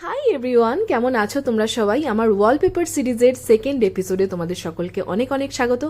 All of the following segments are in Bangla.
হাই এভরিওয়ান, কেমন আছো তোমরা সবাই? আমার ওয়ালপেপার সিরিজের সেকেন্ড এপিসোডে তোমাদের সকলকে অনেক অনেক স্বাগত।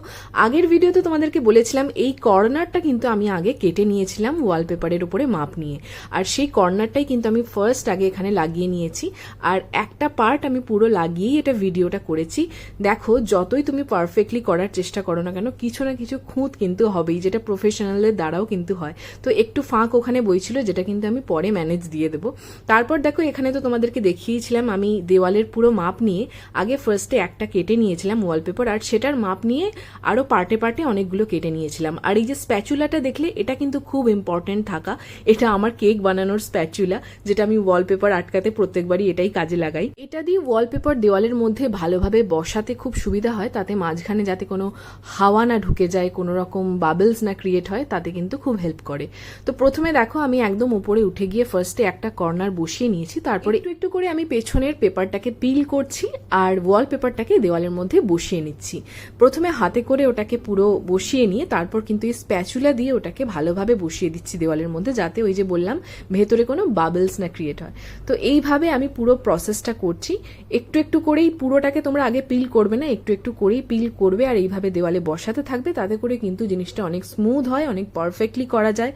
আগের ভিডিওতে তোমাদেরকে বলেছিলাম এই কর্নারটা কিন্তু আমি আগে কেটে নিয়েছিলাম ওয়ালপেপারের উপরে মাপ নিয়ে, আর সেই কর্নারটাই কিন্তু আমি ফার্স্ট আগে এখানে লাগিয়ে নিয়েছি, আর একটা পার্ট আমি পুরো লাগিয়েই এটা ভিডিওটা করেছি। দেখো, যতই তুমি পারফেক্টলি করার চেষ্টা করো না কেন, কিছু না কিছু খুঁত কিন্তু হবেই, যেটা প্রফেশনালদের দ্বারাও কিন্তু হয়। তো একটু ফাঁক ওখানে বইছিল, যেটা কিন্তু আমি পরে ম্যানেজ দিয়ে দেবো। তারপর দেখো, এখানে তো তোমাদেরকে দেখিয়েছিলাম আমি দেওয়ালের পুরো মাপ নিয়ে আগে ফার্স্টে একটা কেটে নিয়েছিলাম ওয়ালপেপার, আর সেটার মাপ নিয়ে আরো পার্টে পার্টে অনেকগুলো কেটে নিয়েছিলাম। আর এই যে স্প্যাচুলাটা দেখলে, এটা কিন্তু খুব ইম্পর্টেন্ট থাকা। এটা আমার কেক বানানোর স্প্যাচুলা, যেটা আমি ওয়ালপেপার আটকাতে প্রত্যেকবারই এটাই কাজে লাগাই। এটা দিয়ে ওয়ালপেপার দেওয়ালের মধ্যে ভালোভাবে বসাতে খুব সুবিধা হয়, তাতে মাঝখানে যাতে কোনো হাওয়া না ঢুকে যায়, কোনো রকম বাবলস না ক্রিয়েট হয়, তাতে কিন্তু খুব হেল্প করে। তো প্রথমে দেখো, আমি একদম উপরে উঠে গিয়ে ফার্স্টে একটা কর্নার বসিয়ে নিয়েছি, তারপরে একটু একটু করে আমি পেছনের পেপারটাকে পিল করছি আর ওয়ালপেপারটাকে দেওয়ালের মধ্যে বসিয়ে নিচ্ছি। প্রথমে হাতে করে ওটাকে পুরো বসিয়ে নিয়ে তারপর কিন্তু এই স্প্যাচুলা দিয়ে ওটাকে ভালোভাবে বসিয়ে দিচ্ছি দেওয়ালের মধ্যে, যাতে ওই যে বললাম ভেতরে কোনো বাবলস না ক্রিয়েট হয়। তো এইভাবে আমি পুরো প্রসেসটা করছি। একটু একটু করেই পুরোটাকে তোমরা আগে পিল করবে না, একটু একটু করেই পিল করবে, আর এইভাবে দেওয়ালে বসাতে থাকবে, তাতে করে কিন্তু জিনিসটা অনেক স্মুথ হয়, অনেক পারফেক্টলি করা যায়।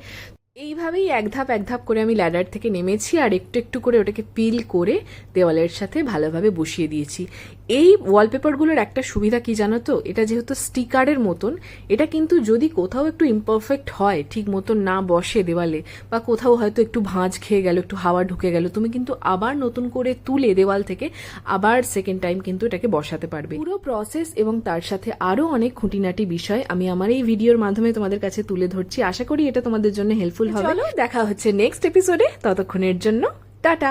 এইভাবেই এক ধাপ করে আমি ল্যাডার থেকে নেমেছি, আর একটু একটু করে ওটাকে পিল করে দেওয়ালের সাথে ভালোভাবে বসিয়ে দিয়েছি। এই ওয়ালপেপারগুলোর একটা সুবিধা কি জানো তো, এটা যেহেতু স্টিকারের মতন, এটা কিন্তু যদি কোথাও একটু ইমপারফেক্ট হয়, ঠিক মতন না বসে দেওয়ালে, বা কোথাও হয়তো একটু ভাঁজ খেয়ে গেল, একটু হাওয়া ঢুকে গেল, তুমি কিন্তু আবার নতুন করে তুলে দেওয়াল থেকে আবার সেকেন্ড টাইম কিন্তু এটাকে বসাতে পারবে। পুরো প্রসেস এবং তার সাথে আরো অনেক খুঁটিনাটি বিষয় আমি আমার এই ভিডিওর মাধ্যমে তোমাদের কাছে তুলে ধরছি। আশা করি এটা তোমাদের জন্য হেল্পফুল হবে। চলো, দেখা হচ্ছে নেক্সট এপিসোডে। ততক্ষণের জন্য টাটা।